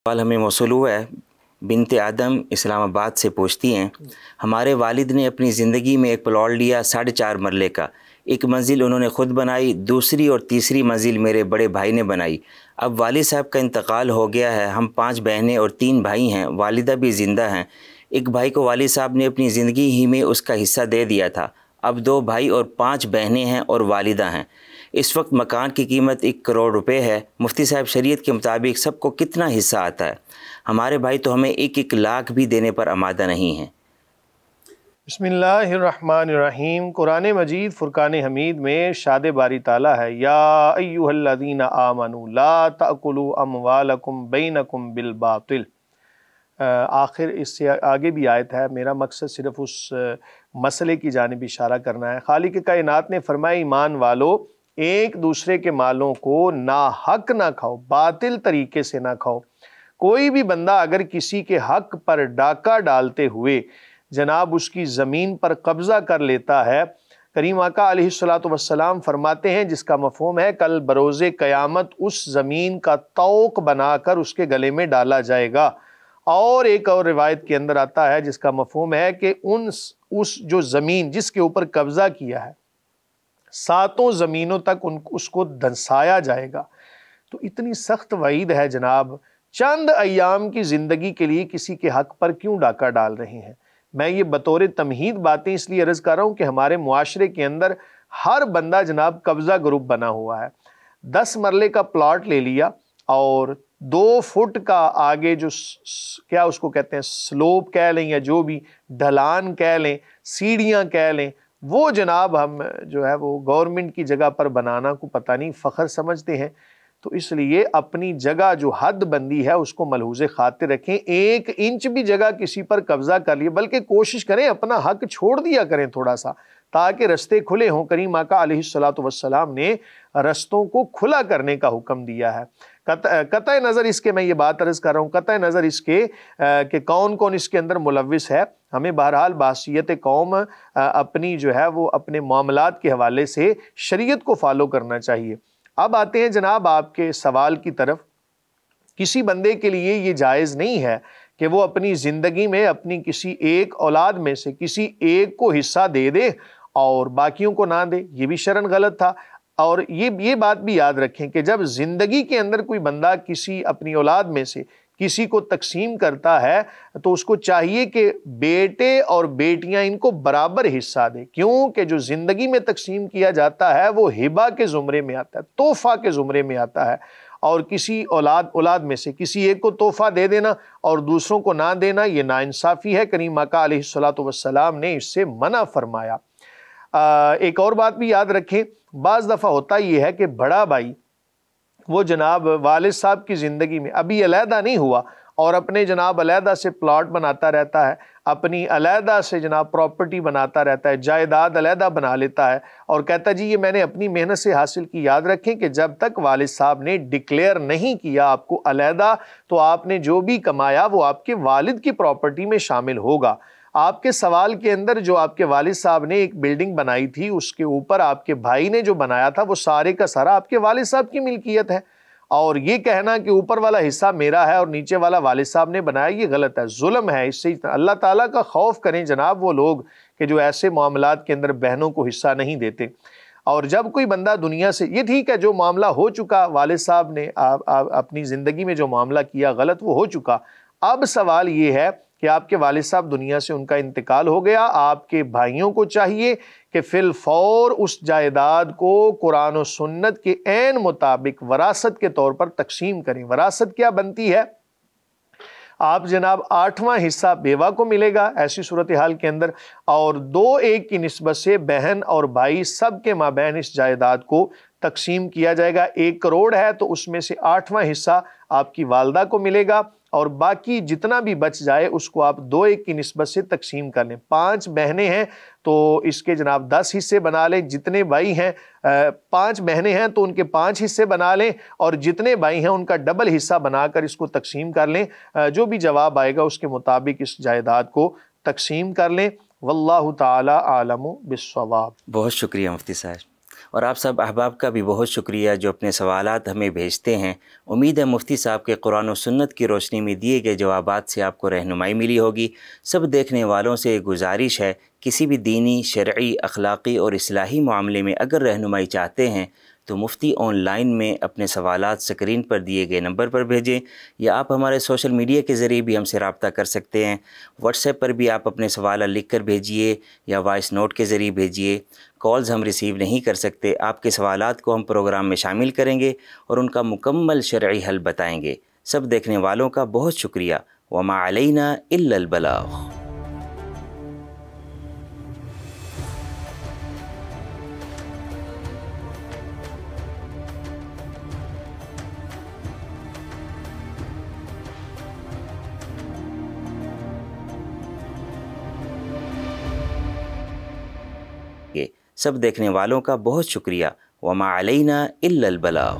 सवाल हमें मौसूल हुआ है। बिनते आदम इस्लामाबाद से पूछती हैं, हमारे वालिद ने अपनी ज़िंदगी में एक प्लॉट लिया 4.5 मरले का। एक मंजिल उन्होंने ख़ुद बनाई, दूसरी और तीसरी मंजिल मेरे बड़े भाई ने बनाई। अब वालिद साहब का इंतकाल हो गया है। हम 5 बहनें और 3 भाई हैं। वालिदा भी ज़िंदा हैं। एक भाई को वालिद साहब ने अपनी ज़िंदगी ही में उसका हिस्सा दे दिया था। अब 2 भाई और 5 बहनें हैं और वालिदा हैं। इस वक्त मकान की कीमत 1 करोड़ रुपए है। मुफ्ती साहब, शरीयत के मुताबिक सबको कितना हिस्सा आता है? हमारे भाई तो हमें 1-1 लाख भी देने पर आमादा नहीं हैं। बिस्मिल्लाहिर्रहमानिर्रहीम। कुरान मजीद फुरकान हमीद में शाद बारी ताला है, या अय्युहल्लज़ीना आमनू ला ताकुलू अमवालकुम बैनकुम बिल बातिल। आखिर इससे आगे भी आयत है। मेरा मकसद सिर्फ उस मसले की जानिब इशारा करना है। खालिक कायनात ने फरमाया, ईमान वालो, एक दूसरे के मालों को ना हक ना खाओ, बातिल तरीके से ना खाओ। कोई भी बंदा अगर किसी के हक पर डाका डालते हुए जनाब उसकी ज़मीन पर कब्ज़ा कर लेता है, करीम आका अलैहिस्सलातु वस्सलाम फरमाते हैं, जिसका मफ़हूम है कल बरोज़े क़यामत उस ज़मीन का तौक बनाकर उसके गले में डाला जाएगा। और एक और रिवायत के अंदर आता है जिसका मफ़हूम है कि उस जो ज़मीन जिसके ऊपर कब्ज़ा किया है, 7 ज़मीनों तक उसको धंसाया जाएगा। तो इतनी सख्त वईद है जनाब। चंद अय्याम की ज़िंदगी के लिए किसी के हक़ पर क्यों डाका डाल रहे हैं? मैं ये बतौर तमहीद बातें इसलिए अर्ज़ कर रहा हूँ कि हमारे मुआशरे के अंदर हर बंदा जनाब कब्ज़ा ग्रुप बना हुआ है। 10 मरले का प्लॉट ले लिया और 2 फुट का आगे जो क्या उसको कहते हैं, स्लोप कह लें या जो भी ढलान कह लें, सीढ़ियाँ कह लें, वो जनाब हम जो है वो गवर्नमेंट की जगह पर बनाना को पता नहीं फ़ख्र समझते हैं। तो इसलिए अपनी जगह जो हद बंदी है उसको मलहूज़े खातिर रखें। 1 इंच भी जगह किसी पर कब्ज़ा कर लिए, बल्कि कोशिश करें अपना हक छोड़ दिया करें थोड़ा सा, ताकि रस्ते खुले हों। करीम आका अलैहिस्सलातु वस्सलाम ने रस्तों को खुला करने का हुक्म दिया है। कतई नज़र इसके, मैं ये बात अर्ज़ कर रहा हूँ, कतई नज़र इसके कि कौन कौन इसके अंदर मुलव्विस है, हमें बहरहाल बासियत कौम अपनी जो है वो अपने मामलात के हवाले से शरीयत को फॉलो करना चाहिए। अब आते हैं जनाब आपके सवाल की तरफ। किसी बंदे के लिए ये जायज़ नहीं है कि वो अपनी ज़िंदगी में अपनी किसी एक औलाद में से किसी एक को हिस्सा दे दे और बाकियों को ना दे। ये भी शरन गलत था। और ये बात भी याद रखें कि जब ज़िंदगी के अंदर कोई बंदा किसी अपनी औलाद में से किसी को तकसीम करता है तो उसको चाहिए कि बेटे और बेटियां इनको बराबर हिस्सा दें। क्योंकि जो ज़िंदगी में तकसीम किया जाता है वो हिबा के ज़ुमरे में आता है, तोहफ़ा के ज़ुमरे में आता है। और किसी औलाद में से किसी एक को तोहफ़ा दे देना और दूसरों को ना देना, ये नाइंसाफ़ी है। करीम आका अलैहिस्सलातु वस्सलाम ने इससे मना फरमाया। एक और बात भी याद रखें, बाज़ दफ़ा होता ये है कि बड़ा भाई वो जनाब वालिद साहब की ज़िंदगी में अभी अलहदा नहीं हुआ और अपने जनाब अलहदा से प्लॉट बनाता रहता है, अपनी अलहदा से जनाब प्रॉपर्टी बनाता रहता है, जायदाद अलहदा बना लेता है और कहता जी ये मैंने अपनी मेहनत से हासिल की। याद रखें कि जब तक वालिद साहब ने डिक्लेयर नहीं किया आपको अलहदा, तो आपने जो भी कमाया वो आपके वालिद की प्रॉपर्टी में शामिल होगा। आपके सवाल के अंदर जो आपके वालिद साहब ने एक बिल्डिंग बनाई थी, उसके ऊपर आपके भाई ने जो बनाया था वो सारे का सारा आपके वालिद साहब की मिल्कियत है। और ये कहना कि ऊपर वाला हिस्सा मेरा है और नीचे वाला वालिद साहब ने बनाया, ये गलत है, जुल्म है। इससे अल्लाह ताला का खौफ करें जनाब वो लोग कि जो ऐसे मामलात के अंदर बहनों को हिस्सा नहीं देते। और जब कोई बंदा दुनिया से, ये ठीक है जो मामला हो चुका, वालिद साहब ने अपनी ज़िंदगी में जो मामला किया गलत वो हो चुका। अब सवाल ये है कि आपके वालिद साहब दुनिया से उनका इंतकाल हो गया, आपके भाइयों को चाहिए कि फिल फौर उस जायदाद को कुरान और सुन्नत के ऐन मुताबिक वरासत के तौर पर तकसीम करें। वरासत क्या बनती है? आप जनाब 8वां हिस्सा बेवा को मिलेगा ऐसी सूरत हाल के अंदर, और 2-1 की निस्बत से बहन और भाई सब के माबैन इस जायदाद को तकसीम किया जाएगा। 1 करोड़ है तो उसमें से 8वां हिस्सा आपकी वालदा को मिलेगा और बाकी जितना भी बच जाए उसको आप 2-1 की निस्बत से तकसीम कर लें। 5 बहनें हैं तो इसके जनाब 10 हिस्से बना लें। जितने भाई हैं 5 बहनें हैं तो उनके 5 हिस्से बना लें और जितने भाई हैं उनका डबल हिस्सा बनाकर इसको तकसीम कर लें। जो भी जवाब आएगा उसके मुताबिक इस जायदाद को तकसीम कर लें। वल्लाहु ताला आलमु बिस्सवाब। बहुत शुक्रिया मुफ्ती साहब। اور آپ سب احباب کا بھی بہت شکریہ جو اپنے سوالات ہمیں بھیجتے ہیں۔ امید ہے مفتی صاحب کے قرآن و سنت کی روشنی میں دیے گئے جوابات سے آپ کو رہنمائی ملی ہوگی۔ سب دیکھنے والوں سے گزارش ہے، کسی بھی دینی، شرعی، اخلاقی اور اصلاحی معاملے میں اگر رہنمائی چاہتے ہیں تو مفتی آن لائن میں اپنے سوالات سکرین پر دیے گئے نمبر پر بھیجیں، یا آپ ہمارے سوشل میڈیا کے ذریعے بھی ہم سے رابطہ کر سکتے ہیں۔ واٹس ایپ پر بھی آپ اپنے سوالات لکھ کر بھیجیے یا وائس نوٹ کے ذریعے بھیجیے۔ کالز ہم ریسیو نہیں کر سکتے، آپ کے سوالات کو ہم پروگرام میں شامل کریں گے اور ان کا مکمل شرعی حل بتائیں گے۔ سب دیکھنے والوں کا بہت شکریہ۔ وما علینا الا البلاغ۔ سب دیکھنے والوں کا بہت شکریہ۔ وما علینا الا البلاغ۔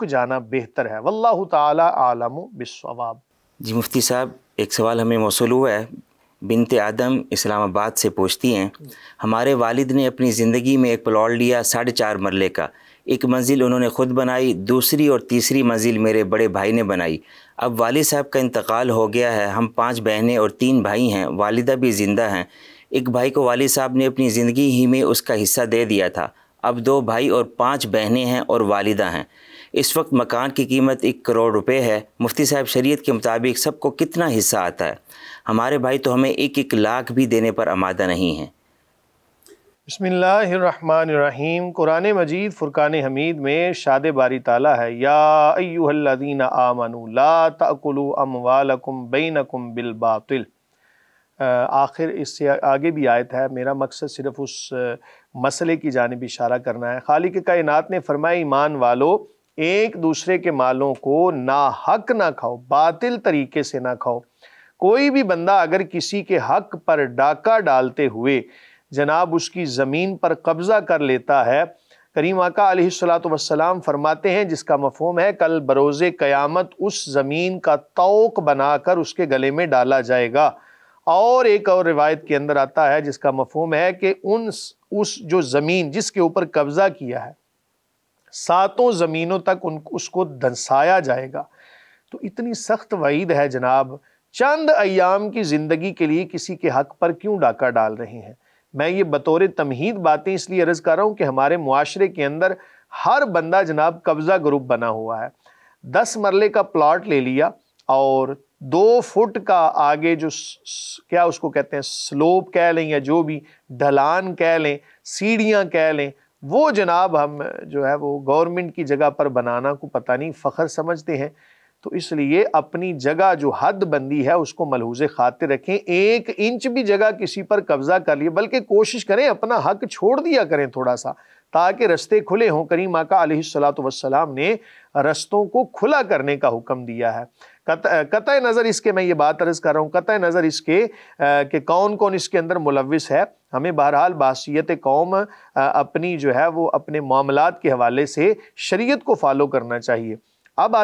جانا بہتر ہے، واللہ تعالی عالم بالصواب۔ جی مفتی صاحب، ایک سوال ہمیں موصول ہوا ہے۔ بنت آدم اسلام آباد سے پوچھتی ہیں، ہمارے والد نے اپنی زندگی میں ایک پلاٹ لیا 4.5 مرلے کا، ایک منزل انہوں نے خود بنائی، دوسری اور تیسری منزل میرے بڑے بھائی نے بنائی۔ اب والد صاحب کا انتقال ہو گیا ہے، ہم 5 بہنیں اور 3 بھائی ہیں، والدہ بھی زندہ ہیں۔ ایک بھائی کو والد صاحب نے اپنی زندگی ہی میں اس کا حصہ دے دیا تھا، اب 2 بھائی اور 5 بہنیں ہیں اور والدہ ہیں۔ اس وقت مکان کی قیمت 1 کروڑ روپے ہے۔ مفتی صاحب، شریعت کے مطابق سب کو کتنا حصہ آتا ہے؟ ہمارے بھائی تو ہمیں 1 لاکھ بھی دینے پر آمادہ نہیں ہیں۔ بسم اللہ الرحمن الرحیم۔ قرآن مجید فرقان حمید میں ارشاد باری تعالیٰ ہے، یا ایھا الذین آمنوا لا تأکلوا اموالکم بینکم بالباطل۔ آخر اس سے آگے بھی آیت ہے، میرا مقصد صرف اس مسئلے کی جانب اشارہ کرنا ہے۔ خالق کائنات نے فرمایا، ایمان والو، ایک دوسرے کے مالوں کو ناحق نہ کھاؤ، باطل طریقے سے نہ کھاؤ۔ کوئی بھی بندہ اگر کسی کے حق پر ڈاکہ ڈالتے ہوئے جناب اس کی زمین پر قبضہ کر لیتا ہے، کریم آقا علیہ السلام فرماتے ہیں، جس کا مفہوم ہے کل بروز قیامت اس زمین کا طوق بنا کر اس کے گلے میں ڈالا جائے گا۔ اور ایک اور روایت کے اندر آتا ہے جس کا مفہوم ہے کہ اس جو زمین جس کے اوپر قبضہ کیا ہے 7 زمینوں تک اس کو دھنسایا جائے گا۔ تو اتنی سخت وعید ہے جناب، چند ایام کی زندگی کے لیے کسی کے حق پر کیوں ڈاکہ ڈال رہے ہیں؟ میں یہ بطور تمہید باتیں اس لیے عرض کر رہا ہوں کہ ہمارے معاشرے کے اندر ہر بندہ جناب قبضہ گروپ بنا ہوا ہے۔ 10 مرلے کا پلاٹ لے لیا اور 2 فٹ کا آگے جو کیا اس کو کہتے ہیں سلوپ کہہ لیں یا جو بھی ڈھلان کہہ لیں، سیڑھیاں کہہ لیں، وہ جناب ہم جو ہے وہ گورنمنٹ کی جگہ پر بنانا کو پتہ نہیں فخر سمجھتے ہیں۔ تو اس لیے اپنی جگہ جو حد بندی ہے اس کو ملحوظ خاطر رکھیں۔ 1 انچ بھی جگہ کسی پر قبضہ کر لیے، بلکہ کوشش کریں اپنا حق چھوڑ دیا کریں تھوڑا سا، تاکہ رستے کھلے ہوں۔ کریم آقا علیہ السلام نے رستوں کو کھلا کرنے کا حکم دیا ہے۔ قطع نظر اس کے، میں یہ بات عرض کر رہا ہوں، قطع نظر اس کے کہ کون کون اس کے اندر ملوث ہے، ہمیں بہرحال بحیثیت قوم اپنی جو ہے وہ اپنے معاملات کے حوالے سے شریعت کو فالو کرنا چاہیے۔ اب